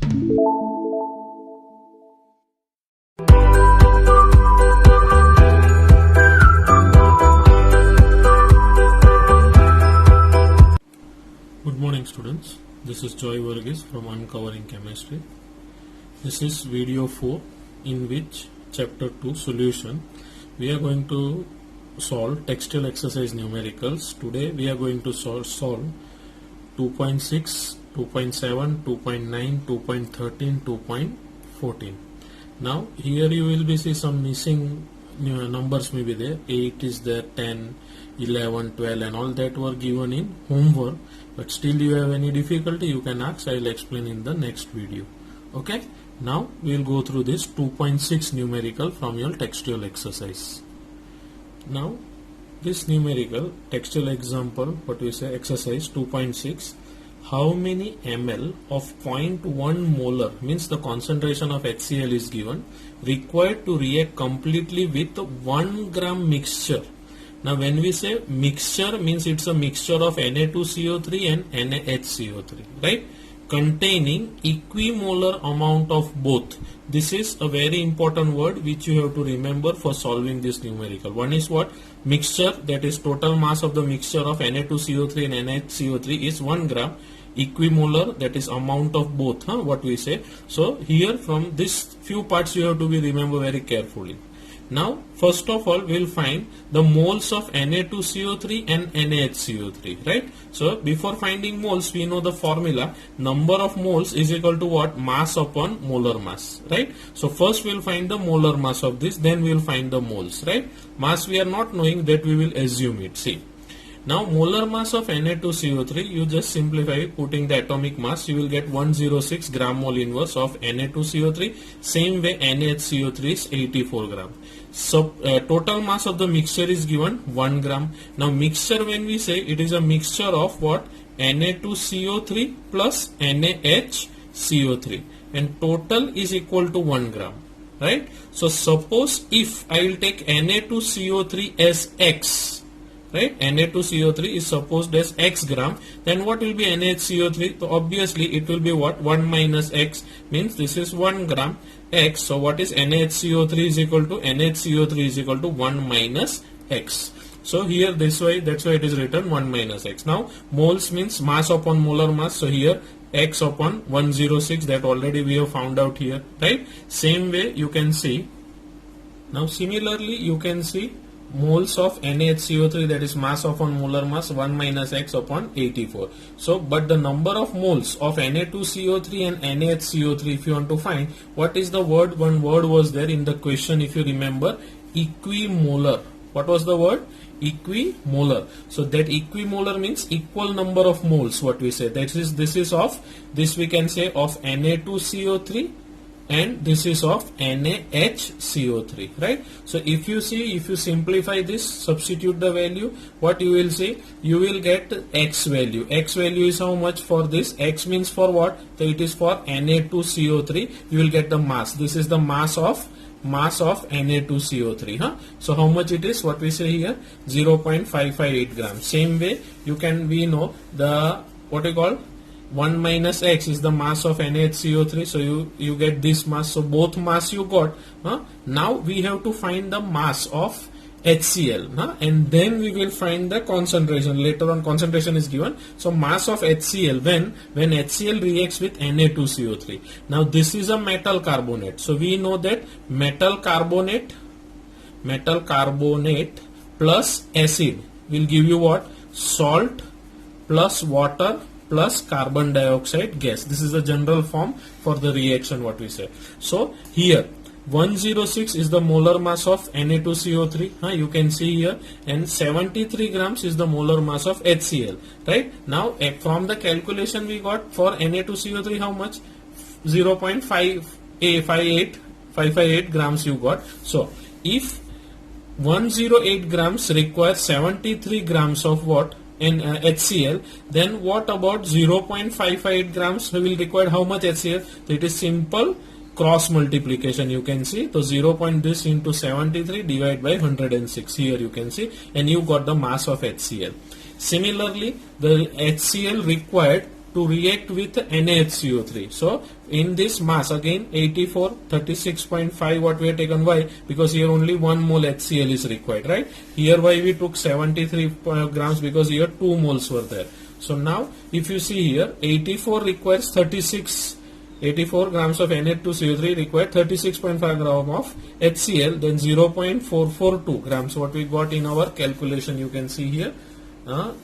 Good morning students, this is Joy Varghese from Uncovering Chemistry. This is video 4 in which chapter 2 solution we are going to solve textile exercise numericals. Today we are going to solve 2.6, 2.7, 2.9, 2.13, 2.14. Now here you will be see some missing numbers may be there. 8 is there, 10, 11, 12 and all that were given in homework, but still you have any difficulty you can ask. I will explain in the next video. Okay, now we will go through this 2.6 numerical from your textual exercise. Now this numerical textual example, what we say, exercise 2.6, how many ml of 0.1 molar means the concentration of HCl is given, required to react completely with 1 gram mixture. Now when we say mixture means it's a mixture of Na2CO3 and NaHCO3, right, containing equimolar amount of both. This is a very important word which you have to remember for solving this numerical. One is what? Mixture, that is total mass of the mixture of Na2CO3 and NaHCO3 is 1 gram. Equimolar, that is amount of both, what we say. So here from this few parts you have to be remember very carefully. Now first of all we will find the moles of Na2CO3 and NaHCO3, right? So before finding moles we know the formula, number of moles is equal to what? Mass upon molar mass, right? So first we will find the molar mass of this, then we will find the moles, right? Mass we are not knowing, that we will assume it. See, now molar mass of Na2CO3, you just simplify putting the atomic mass, you will get 106 gram mole inverse of Na2CO3. Same way NaHCO3 is 84 gram. So total mass of the mixture is given 1 gram. Now mixture, when we say, it is a mixture of what? Na2CO3 plus NaHCO3, and total is equal to 1 gram, right? So suppose if I will take Na2CO3 as X, right, Na2CO3 is supposed as X gram, then what will be NaHCO3? So obviously it will be what? 1 minus X, means this is 1 gram X. So what is NaHCO3 is equal to? NaHCO3 is equal to 1 minus X. So here this way, that's why it is written 1 minus X. Now moles means mass upon molar mass. So here X upon 106, that already we have found out here, right? Same way you can see. Now similarly you can see moles of NaHCO3, that is mass upon molar mass, 1 minus X upon 84. So but the number of moles of Na2CO3 and NaHCO3, if you want to find, what is the word? One word was there in the question, if you remember, equimolar. What was the word? Equimolar. So that equimolar means equal number of moles, what we say. That is, this is of, this we can say of Na2CO3 and this is of NaHCO3, right? So if you see, if you simplify this, substitute the value, what you will see? You will get X value. X value is how much for this? X means for what? So it is for Na2CO3. You will get the mass. This is the mass of Na2CO3. So how much it is? What we say here? 0.558 grams. Same way you can, we know the, what we call, 1 minus X is the mass of NaHCO3, so you get this mass. So both mass you got. Now we have to find the mass of HCl, and then we will find the concentration. Later on concentration is given. So mass of HCl when HCl reacts with Na2CO3. Now this is a metal carbonate. So we know that metal carbonate plus acid will give you what? Salt plus water plus carbon dioxide gas. This is the general form for the reaction, what we say. So here 106 is the molar mass of Na2CO3, you can see here, and 73 grams is the molar mass of HCl, right? Now from the calculation we got for Na2CO3 how much? 0.558 grams you got. So if 108 grams require 73 grams of what? In HCl, then what about 0.58 grams will require how much HCl? So it is simple cross multiplication, you can see. So 0. This into 73 divided by 106, here you can see, and you got the mass of HCl. Similarly, the HCl required to react with NaHCO3. So in this mass again 84, 36.5 what we have taken. Why? Because here only 1 mole HCl is required, right? Here why we took 73 grams, because here 2 moles were there. So now if you see here 84 requires 84 grams of Na2CO3 require 36.5 gram of HCl, then 0.442 grams what we got in our calculation. You can see here.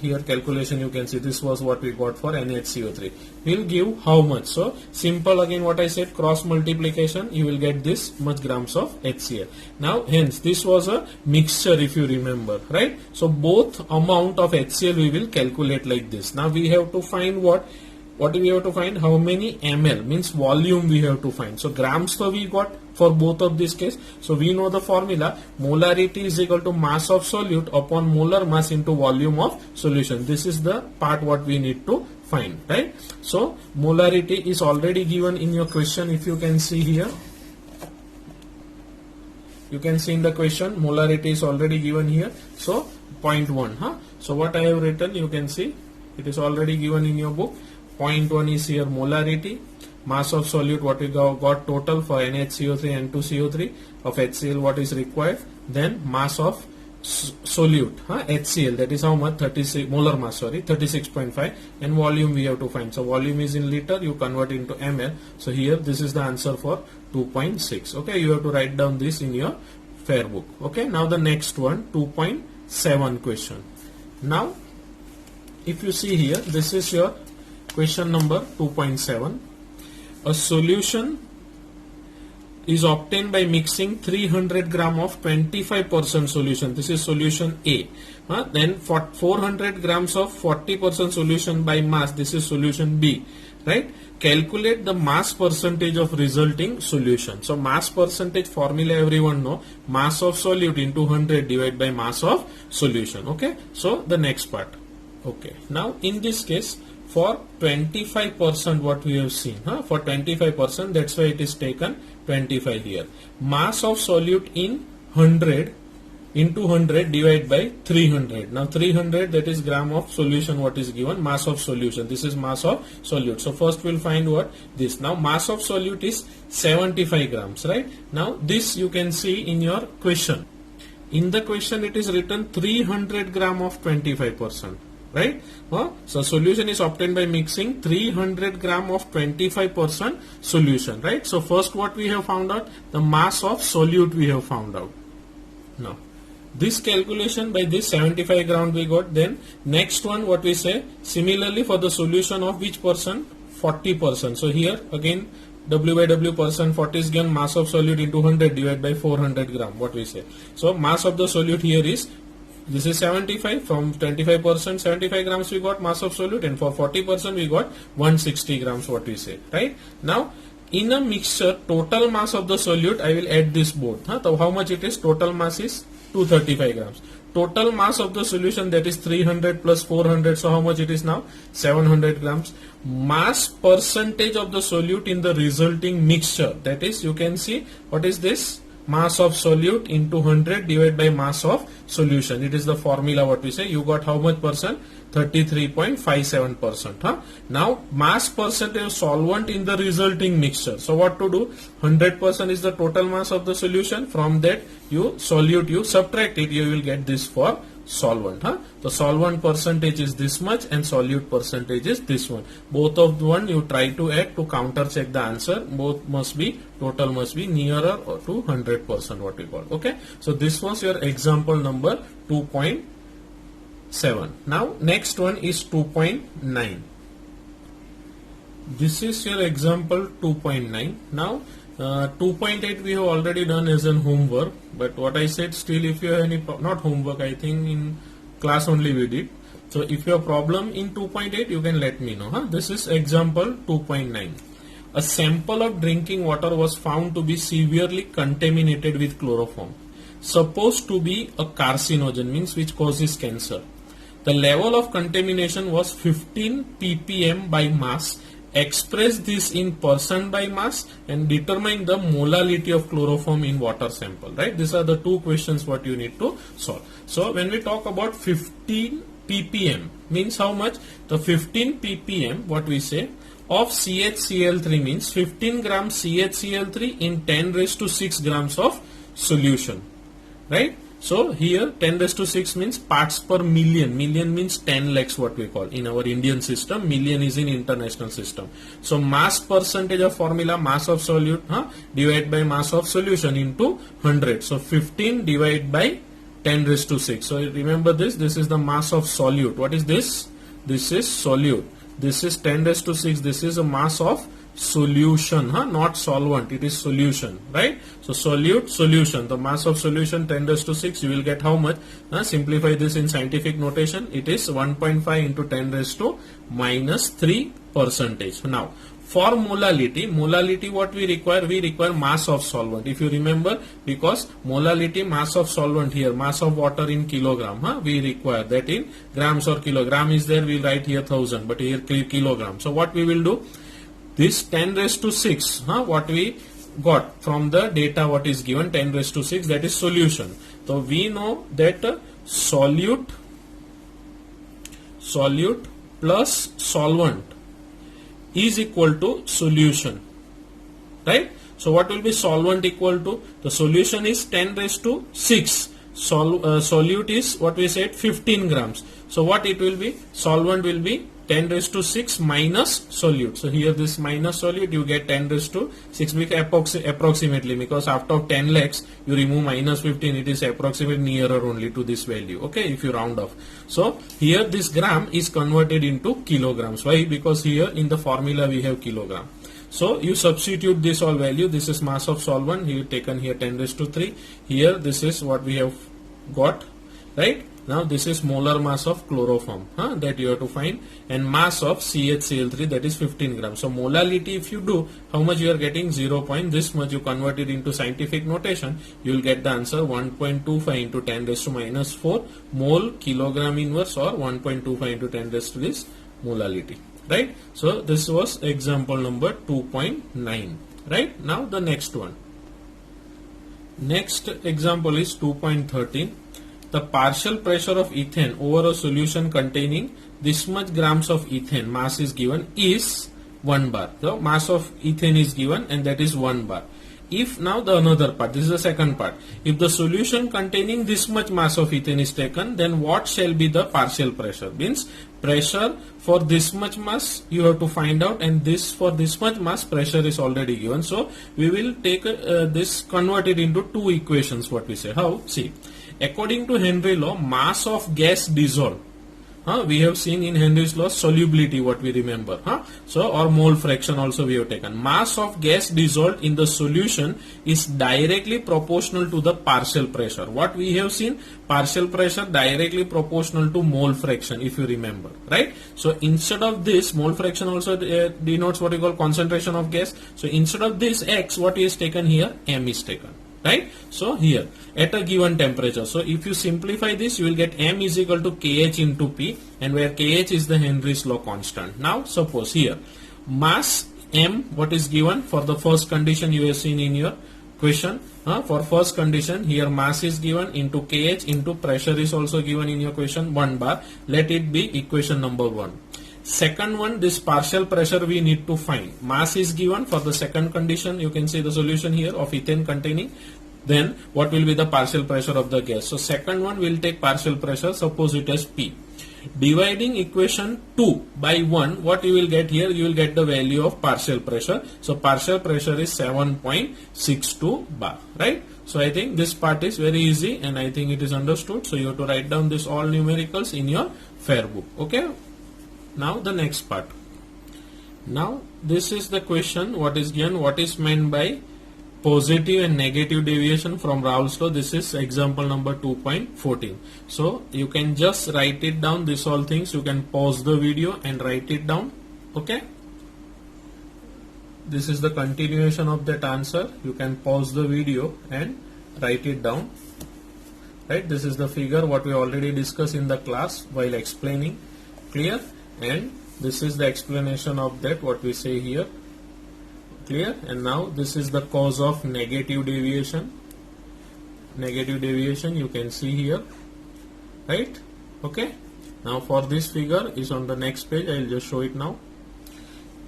Here calculation you can see this was what we got for NaHCO3. Will give how much? So simple again what I said, cross multiplication, you will get this much grams of HCl. Now hence this was a mixture if you remember, right? So both amount of HCl we will calculate like this. Now we have to find what do we have to find? How many ml, means volume we have to find. So grams so we got for both of this case. So we know the formula, molarity is equal to mass of solute upon molar mass into volume of solution. This is the part what we need to find, right? So molarity is already given in your question. If you can see here, you can see in the question molarity is already given here. So 0.1. So what I have written, you can see it is already given in your book. 0.1 is here molarity, mass of solute what we got total for NaHCO3 and 2CO3 of HCl what is required, then mass of solute HCl, that is how much, 36 molar mass, sorry, 36.5, and volume we have to find. So volume is in liter, you convert into ml. So here this is the answer for 2.6. okay, you have to write down this in your fair book. Okay, now the next one, 2.7 question. Now if you see here, this is your question number 2.7. A solution is obtained by mixing 300 gram of 25% solution. This is solution A. Then 400 grams of 40% solution by mass. This is solution B. Right? Calculate the mass percentage of resulting solution. So mass percentage formula everyone know. Mass of solute into 100 divided by mass of solution. Okay. So the next part. Okay. Now in this case, for 25% what we have seen, for 25%, that's why it is taken 25 here. Mass of solute in 100 into 100 divided by 300. Now 300, that is gram of solution what is given, mass of solution. This is mass of solute. So first we'll find what this. Now mass of solute is 75 grams, right? Now this you can see in your question. In the question it is written 300 gram of 25%. Right? So solution is obtained by mixing 300 gram of 25% solution. Right? So first what we have found out, the mass of solute we have found out. Now this calculation by this 75 gram we got. Then next one what we say, similarly for the solution of which percent, 40%. So here again W by W percent, 40 is given, mass of solute into 100 divided by 400 gram what we say. So mass of the solute here is, this is 75, from 25% 75 grams we got mass of solute, and for 40% we got 160 grams what we say, right? Now in a mixture, total mass of the solute, I will add this both. So how much it is? Total mass is 235 grams. Total mass of the solution, that is 300 plus 400, so how much it is now? 700 grams. Mass percentage of the solute in the resulting mixture, that is, you can see what is this? Mass of solute into 100 divided by mass of solution. It is the formula what we say. You got how much percent? 33.57%. Now mass percentage of solvent in the resulting mixture. So what to do? 100% is the total mass of the solution. From that you solute, you subtract it, you will get this for solvent. The solvent percentage is this much and solute percentage is this one. Both of one you try to add to counter check the answer. Both must be, total must be nearer to 100% what we call. Okay. So this was your example number 2.7. Now next one is 2.9. This is your example 2.9. Now 2.8 we have already done as an homework, but what I said, still if you have any, not homework, I think in class only we did. So if you have problem in 2.8 you can let me know. This is example 2.9. A sample of drinking water was found to be severely contaminated with chloroform, supposed to be a carcinogen, means which causes cancer. The level of contamination was 15 ppm by mass. Express this in percent by mass and determine the molality of chloroform in water sample. Right? These are the two questions what you need to solve. So when we talk about 15 ppm, means how much? The 15 ppm, what we say, of CHCl3 means 15 grams CHCl3 in 10 raised to 6 grams of solution, right? So here 10 raised to 6 means parts per million. Million means 10 lakhs, what we call in our Indian system. Million is in international system. So mass percentage of formula, mass of solute divided by mass of solution into 100. So 15 divided by 10 raised to 6. So remember this. This is the mass of solute. What is this? This is solute. This is 10 raised to 6. This is a mass of solution, not solvent, it is solution, right? So solute, solution, the mass of solution 10 raised to 6, you will get how much? Simplify this in scientific notation, it is 1.5 into 10 raised to minus 3 percentage. Now for molality what we require mass of solvent. If you remember, because molality, mass of solvent here, mass of water in kilogram, we require that in grams or kilogram is there, we will write here 1000, but here kilogram. So what we will do? This 10 raised to 6, what we got from the data, what is given 10 raised to 6, that is solution. So we know that solute plus solvent is equal to solution, right? So what will be solvent equal to? The solution is 10 raised to 6. Solute is what we said 15 grams. So what it will be? Solvent will be 10 raised to 6 minus solute. So here this minus solute, you get 10 raised to 6 approximately, because after 10 lakhs you remove minus 15, it is approximately nearer only to this value, okay, if you round off. So here this gram is converted into kilograms. Why? Because here in the formula we have kilogram. So you substitute this all value. This is mass of solvent, you taken here 10 raised to 3. Here this is what we have got, right? Now this is molar mass of chloroform that you have to find, and mass of CHCl3, that is 15 grams. So molality, if you do, how much you are getting? 0. This much, you convert it into scientific notation, you will get the answer 1.25 into 10 raised to minus 4 mole kilogram inverse, or 1.25 into 10 raised to this molality, right? So this was example number 2.9, right? Now the next one. Next example is 2.13. The partial pressure of ethane over a solution containing this much grams of ethane, mass is given, is 1 bar. So mass of ethane is given, and that is 1 bar. If now the another part, this is the second part, if the solution containing this much mass of ethane is taken, then what shall be the partial pressure? Means pressure for this much mass you have to find out, and this for this much mass pressure is already given. So we will take this converted into two equations. What we say? How? See, according to Henry law, mass of gas dissolved, we have seen in Henry's law solubility, what we remember, so, or mole fraction also we have taken. Mass of gas dissolved in the solution is directly proportional to the partial pressure. What we have seen, partial pressure directly proportional to mole fraction, if you remember, right? So instead of this, mole fraction also denotes what we call concentration of gas. So instead of this X, what is taken here? M is taken, right? So here at a given temperature, so if you simplify this, you will get M is equal to KH into P, and where KH is the Henry's law constant. Now suppose here mass M, what is given for the first condition you have seen in your question, for first condition here mass is given into KH into pressure is also given in your question, 1 bar. Let it be equation number 1. Second one, this partial pressure we need to find. Mass is given for the second condition, you can see the solution here of ethane containing. Then what will be the partial pressure of the gas? So second one will take partial pressure, suppose it as P. Dividing equation 2 by 1, what you will get here? You will get the value of partial pressure. So partial pressure is 7.62 bar, right? So I think this part is very easy, and I think it is understood. So you have to write down this all numericals in your fair book, okay? Now the next part. Now this is the question, what is given, what is meant by positive and negative deviation from Raoult's law. This is example number 2.14. So you can just write it down, this all things. You can pause the video and write it down, okay? This is the continuation of that answer. You can pause the video and write it down, right? This is the figure what we already discussed in the class while explaining, clear? And this is the explanation of that, what we say here, clear? And now this is the cause of negative deviation. Negative deviation you can see here, right? Okay. Now for this figure is on the next page. I will just show it now.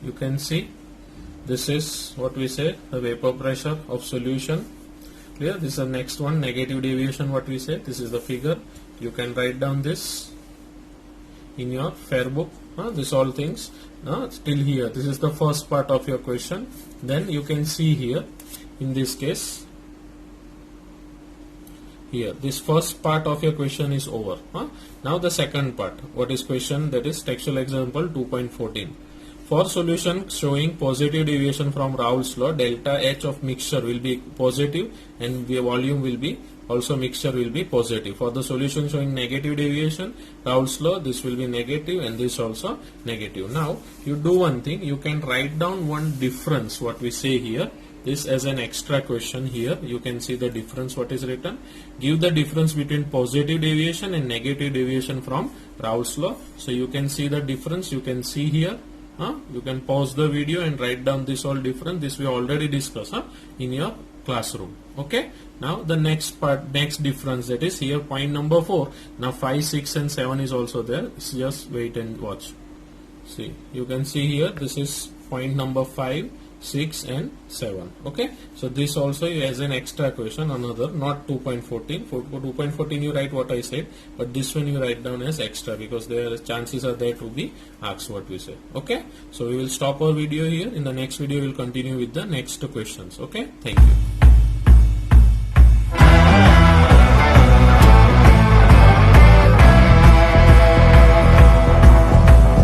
You can see this is what we say, the vapor pressure of solution. Clear? This is the next one, negative deviation, what we say. This is the figure. You can write down this in your fair book. This all things till here. This is the first part of your question. Then you can see here, in this case, here this first part of your question is over. Now the second part, what is question, that is textual example 2.14. For solution showing positive deviation from Raoult's law, delta H of mixture will be positive and the volume will be also mixture will be positive. For the solution showing negative deviation, Raoult's law, this will be negative and this also negative. Now you do one thing, you can write down one difference, what we say here, this as an extra question here. You can see the difference what is written. Give the difference between positive deviation and negative deviation from Raoult's law. So you can see the difference, you can see here. You can pause the video and write down this all difference. This we already discussed in your classroom. Okay. Now the next part, next difference, that is here point number 4. Now 5, 6 and 7 is also there. Just wait and watch. See, you can see here this is point number 5, 6 and 7. Okay. So this also as an extra question, another, not 2.14. For 2.14 you write what I said, but this one you write down as extra because there chances are there to be asked what we say. Okay. So we will stop our video here. In the next video we will continue with the next questions. Okay. Thank you.